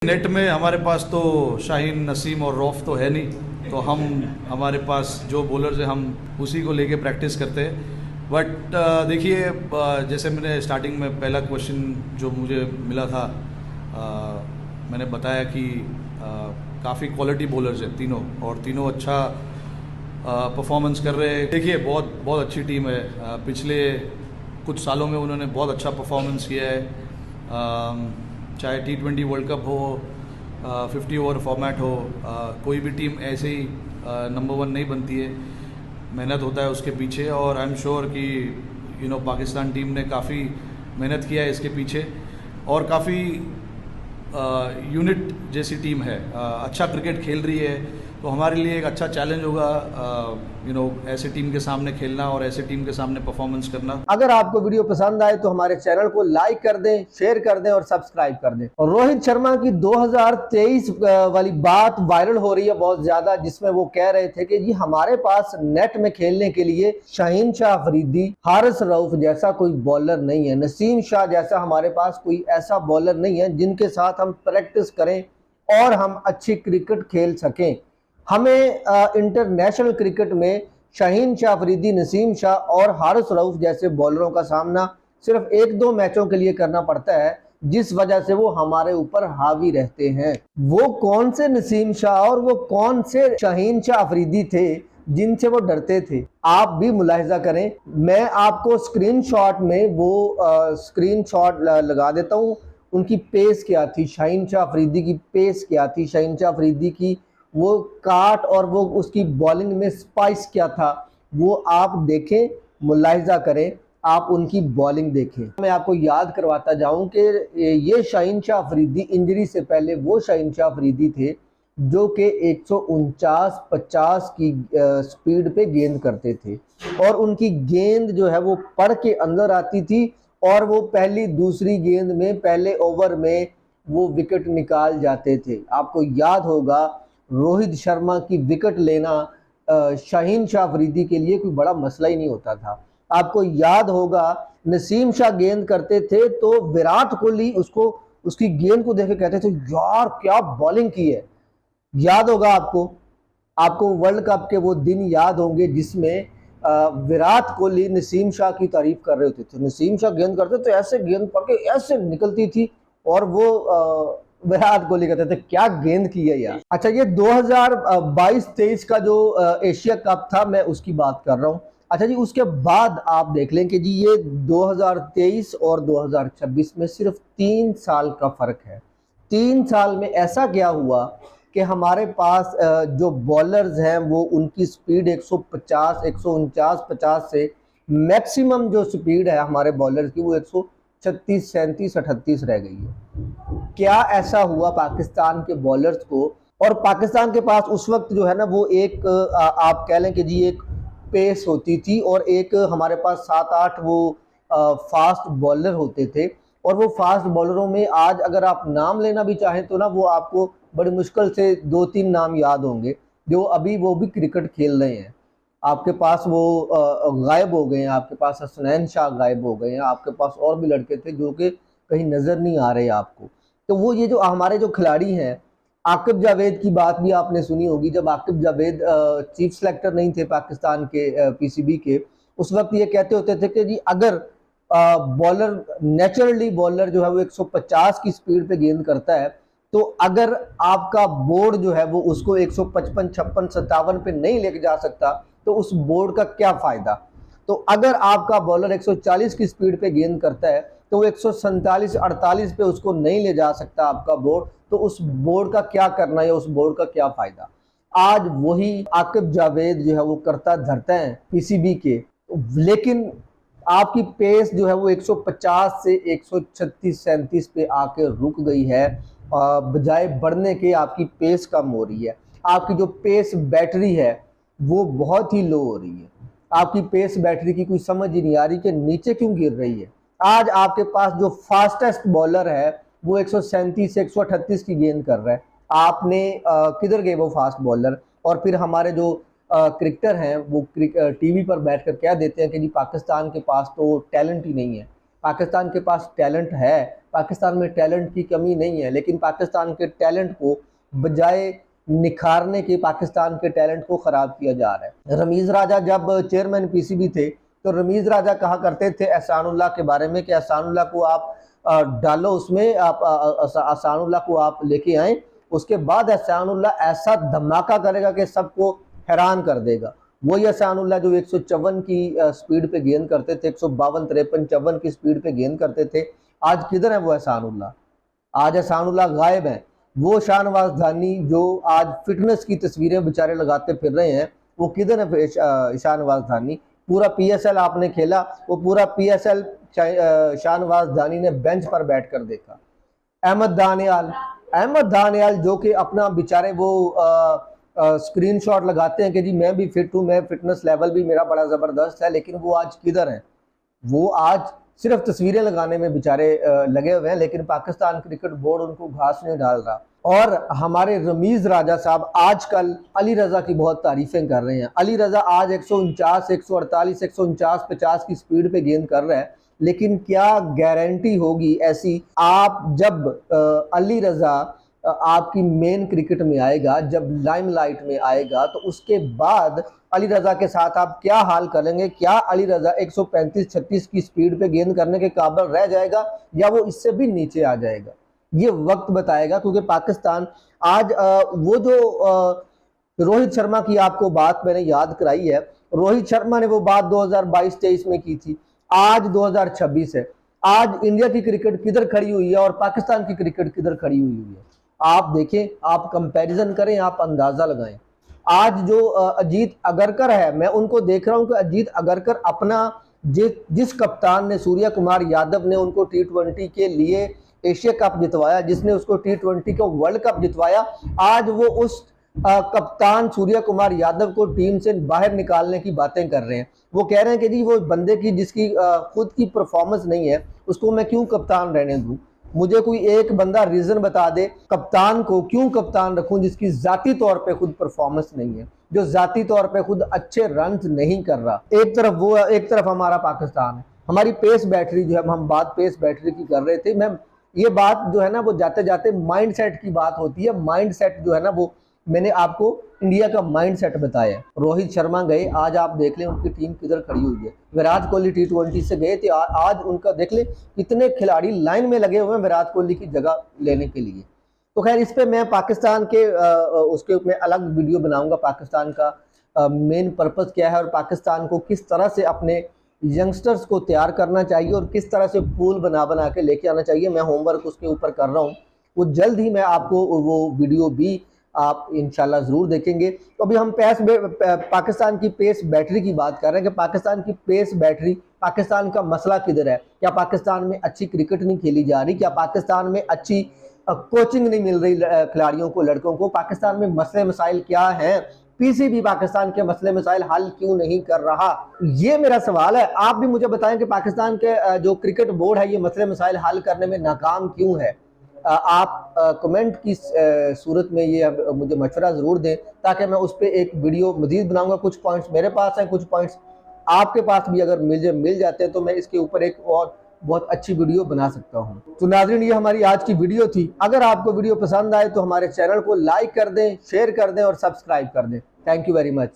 Net में हमारे पास तो शाहीन, नसीम और रौफ तो है नहीं, तो हमारे पास जो बॉलर्स हैं हम उसी को लेके प्रैक्टिस करते हैं। बट देखिए, जैसे मैंने स्टार्टिंग में पहला क्वेश्चन जो मुझे मिला था, मैंने बताया कि काफ़ी क्वालिटी बॉलर्स हैं तीनों, और तीनों अच्छा परफॉर्मेंस कर रहे हैं। देखिए, बहुत बहुत अच्छी टीम है। पिछले कुछ सालों में उन्होंने बहुत अच्छा परफॉर्मेंस किया है। चाहे T20 वर्ल्ड कप हो, 50 ओवर फॉर्मेट हो, कोई भी टीम ऐसे ही नंबर 1 नहीं बनती है। मेहनत होता है उसके पीछे, और आई एम श्योर कि पाकिस्तान टीम ने काफ़ी मेहनत किया है इसके पीछे, और काफ़ी यूनिट जैसी टीम है, अच्छा क्रिकेट खेल रही है। तो हमारे लिए एक अच्छा चैलेंज होगा ऐसे टीम के सामने खेलना और ऐसे टीम के सामने परफॉर्मेंस करना। अगर आपको वीडियो पसंद आए तो हमारे चैनल को लाइक कर दें, शेयर कर दें और सब्सक्राइब कर दें। और रोहित शर्मा की 2023 वाली बात वायरल हो रही है बहुत ज्यादा, जिसमें वो कह रहे थे कि जी हमारे पास नेट में खेलने के लिए शाहीन शाह अफरीदी, हारिस रऊफ जैसा कोई बॉलर नहीं है, नसीम शाह जैसा हमारे पास कोई ऐसा बॉलर नहीं है जिनके साथ हम प्रैक्टिस करें और हम अच्छी क्रिकेट खेल सकें। हमें इंटरनेशनल क्रिकेट में शाहीन शाह अफरीदी, नसीम शाह और हारिस रऊफ जैसे बॉलरों का सामना सिर्फ 1-2 मैचों के लिए करना पड़ता है, जिस वजह से वो हमारे ऊपर हावी रहते हैं। वो कौन से नसीम शाह और वो कौन से शाहीन शाह अफरीदी थे जिनसे वो डरते थे? आप भी मुलाहिजा करें। मैं आपको स्क्रीनशॉट में वो स्क्रीनशॉट लगा देता हूँ। उनकी पेस क्या थी, शाहीन शाह अफरीदी की पेस क्या थी, शाहीन शाह अफरीदी की वो काट और वो उसकी बॉलिंग में स्पाइस क्या था, वो आप देखें, मुलाहिजा करें, आप उनकी बॉलिंग देखें। मैं आपको याद करवाता जाऊं कि ये शाहीन शाह अफरीदी इंजरी से पहले वो शाहीन शाह अफरीदी थे जो कि 149-50 की स्पीड पे गेंद करते थे, और उनकी गेंद जो है वो पड़ के अंदर आती थी, और वो पहली दूसरी गेंद में पहले ओवर में वो विकेट निकाल जाते थे। आपको याद होगा रोहित शर्मा की विकेट लेना शाहीन शाह अफरीदी के लिए कोई बड़ा मसला ही नहीं होता था। आपको याद होगा नसीम शाह गेंद करते थे तो विराट कोहली उसको, उसकी गेंद को देख के कहते थे यार क्या बॉलिंग की है। याद होगा आपको, आपको वर्ल्ड कप के वो दिन याद होंगे जिसमें विराट कोहली नसीम शाह की तारीफ कर रहे होते थे। नसीम शाह गेंद करते तो ऐसे गेंद पड़ के ऐसे निकलती थी, और वो विराट कोहली कहते थे क्या गेंद की है यार। अच्छा, ये 2022-23 का जो एशिया कप था, मैं उसकी बात कर रहा हूँ। अच्छा जी, उसके बाद आप देख लें कि जी ये 2023 और 2026 में सिर्फ 3 साल का फर्क है। 3 साल में ऐसा क्या हुआ कि हमारे पास जो बॉलर्स हैं वो उनकी स्पीड 150, 149, 50 से मैक्सिमम जो स्पीड है हमारे बॉलर्स की वो 136, 37, 38 रह गई है। क्या ऐसा हुआ पाकिस्तान के बॉलर्स को? और पाकिस्तान के पास उस वक्त जो है ना वो एक आप कह लें कि जी एक पेस होती थी, और एक हमारे पास 7-8 वो फास्ट बॉलर होते थे। और वो फास्ट बॉलरों में आज अगर आप नाम लेना भी चाहें तो ना वो आपको बड़ी मुश्किल से 2-3 नाम याद होंगे जो अभी वो भी क्रिकेट खेल रहे हैं। आपके पास वो गायब हो गए हैं, आपके पास हसनैन शाह गायब हो गए हैं, आपके पास और भी लड़के थे जो कि कहीं नज़र नहीं आ रहे आपको। तो वो ये जो हमारे जो खिलाड़ी हैं, आकिब जावेद की बात भी आपने सुनी होगी। जब आकिब जावेद चीफ सेलेक्टर नहीं थे पाकिस्तान के पीसीबी के, उस वक्त ये कहते होते थे कि जी अगर बॉलर नेचुरली बॉलर जो है वो 150 की स्पीड पे गेंद करता है, तो अगर आपका बोर्ड जो है वो उसको 155, 56, 57 पे नहीं लेके जा सकता तो उस बोर्ड का क्या फायदा। तो अगर आपका बॉलर 140 की स्पीड पे गेंद करता है तो वो 147, 48 पे उसको नहीं ले जा सकता आपका बोर्ड, तो उस बोर्ड का क्या करना है, उस बोर्ड का क्या फायदा। आज वही आकिब जावेद जो है वो करता धरता है पीसीबी के, लेकिन आपकी पेस जो है वो 150 से 136, 37 पे आके रुक गई है। बजाय बढ़ने के आपकी पेस कम हो रही है। आपकी जो पेस बैटरी है वो बहुत ही लो हो रही है। आपकी पेस बैटरी की कोई समझ ही नहीं आ रही कि नीचे क्यों गिर रही है। आज आपके पास जो फास्टेस्ट बॉलर है वो 137 से 138 की गेंद कर रहा है। आपने किधर गए वो फास्ट बॉलर? और फिर हमारे जो क्रिकेटर हैं वो टीवी पर बैठकर कह देते हैं कि जी पाकिस्तान के पास तो टैलेंट ही नहीं है। पाकिस्तान के पास टैलेंट है, पाकिस्तान में टैलेंट की कमी नहीं है, लेकिन पाकिस्तान के टैलेंट को बजाय निखारने के पाकिस्तान के टैलेंट को ख़राब किया जा रहा है। रमीज़ राजा जब चेयरमैन पीसीबी थे तो रमीज़ राजा कहा करते थे एहसानुल्लाह के बारे में कि एहसानुल्लाह को आप डालो उसमें, आप एहसानुल्लाह को आप लेके आएँ, उसके बाद एहसानुल्लाह ऐसा धमाका करेगा कि सबको हैरान कर देगा। वही एहसानुल्लाह जो 154 की स्पीड पे गेंद करते थे, 152, 53, 54 की स्पीड पे गेंद करते थे, आज किधर है वो एहसानुल्लाह? आज एहसानुल्लाह गायब है। वो शाहनवाज धानी जो आज फिटनेस की तस्वीरें बेचारे लगाते फिर रहे हैं, वो किधर है शाहनवाज धानी? पूरा पीएसएल आपने खेला, वो पूरा पीएसएल शाहनवाज धानी ने बेंच पर बैठकर देखा। अहमद दानियाल जो कि अपना बेचारे वो स्क्रीनशॉट लगाते हैं कि जी मैं भी फिट हूँ, मैं फिटनेस लेवल भी मेरा बड़ा ज़बरदस्त है, लेकिन वो आज किधर हैं? वो आज सिर्फ तस्वीरें लगाने में बेचारे लगे हुए हैं, लेकिन पाकिस्तान क्रिकेट बोर्ड उनको घास नहीं डाल रहा। और हमारे रमीज़ राजा साहब आजकल अली रज़ा की बहुत तारीफ़ें कर रहे हैं। अली रज़ा आज 149, 148, 149, 50 की स्पीड पे गेंद कर रहा है, लेकिन क्या गारंटी होगी ऐसी? आप जब अली रज़ा आपकी मेन क्रिकेट में आएगा, जब लाइमलाइट में आएगा, तो उसके बाद अली रज़ा के साथ आप क्या हाल करेंगे? क्या अली रज़ा 135-36 की स्पीड पे गेंद करने के काबिल रह जाएगा या वो इससे भी नीचे आ जाएगा? ये वक्त बताएगा, क्योंकि पाकिस्तान आज वो जो रोहित शर्मा की आपको बात मैंने याद कराई है, रोहित शर्मा ने वो बात 2022-23 में की थी, आज 2026 है। आज इंडिया की क्रिकेट किधर खड़ी हुई है और पाकिस्तान की क्रिकेट किधर खड़ी हुई है? आप देखें, आप कंपैरिजन करें, आप अंदाजा लगाएं। आज जो अजीत अगरकर है, मैं उनको देख रहा हूं कि अजीत अगरकर अपना जिस कप्तान ने, सूर्य कुमार यादव ने उनको T20 के लिए एशिया कप जितवाया, जिसने उसको T20 को वर्ल्ड कप जितवाया, आज वो उस कप्तान सूर्य कुमार यादव को टीम से बाहर निकालने की बातें कर रहे हैं। वो कह रहे हैं कि जी वो बंदे की जिसकी खुद की परफॉर्मेंस नहीं है, उसको मैं क्यों कप्तान रहने दूं? मुझे कोई एक बंदा रीजन बता दे कप्तान को क्यों कप्तान रखूं जिसकी जाती तौर पे खुद परफॉर्मेंस नहीं है, जो जाती तौर पे खुद अच्छे रन नहीं कर रहा। एक तरफ वो है, एक तरफ हमारा पाकिस्तान है। हमारी पेस बैटरी जो है, हम बात पेस बैटरी की कर रहे थे, मैं ये बात जो है ना वो जाते जाते माइंड सेट की बात होती है। माइंड सेट जो है ना वो मैंने आपको इंडिया का माइंड सेट बताया। रोहित शर्मा गए, आज आप देख लें उनकी टीम किधर खड़ी हुई है। विराट कोहली T20 से गए थे, आज उनका देख लें कितने खिलाड़ी लाइन में लगे हुए हैं विराट कोहली की जगह लेने के लिए। तो खैर इस पे मैं पाकिस्तान के उसके मैं अलग वीडियो बनाऊंगा, पाकिस्तान का मेन पर्पस क्या है और पाकिस्तान को किस तरह से अपने यंगस्टर्स को तैयार करना चाहिए और किस तरह से पूल बना के लेके आना चाहिए। मैं होमवर्क उसके ऊपर कर रहा हूँ, वो जल्द ही मैं आपको वो वीडियो भी आप इंशाल्लाह ज़रूर देखेंगे। तो अभी हम पाकिस्तान की पेस बैटरी की बात कर रहे हैं कि पाकिस्तान की पेस बैटरी, पाकिस्तान का मसला किधर है? क्या पाकिस्तान में अच्छी क्रिकेट नहीं खेली जा रही? क्या पाकिस्तान में अच्छी कोचिंग नहीं मिल रही खिलाड़ियों को, लड़कों को? पाकिस्तान में मसले मसाइल क्या हैं? पीसीबी पाकिस्तान के मसले मसाइल हल क्यों नहीं कर रहा? ये मेरा सवाल है। आप भी मुझे बताएं कि पाकिस्तान के जो क्रिकेट बोर्ड है ये मसले मसाइल हल करने में नाकाम क्यों है? आप कमेंट की सूरत में ये मुझे मशवरा ज़रूर दें ताकि मैं उस पर एक वीडियो मज़ीद बनाऊंगा। कुछ पॉइंट्स मेरे पास हैं, कुछ पॉइंट्स आपके पास भी अगर मिल जाते हैं तो मैं इसके ऊपर एक और बहुत अच्छी वीडियो बना सकता हूं। तो नाज़रीन, ये हमारी आज की वीडियो थी। अगर आपको वीडियो पसंद आए तो हमारे चैनल को लाइक कर दें, शेयर कर दें और सब्सक्राइब कर दें। Thank you very much.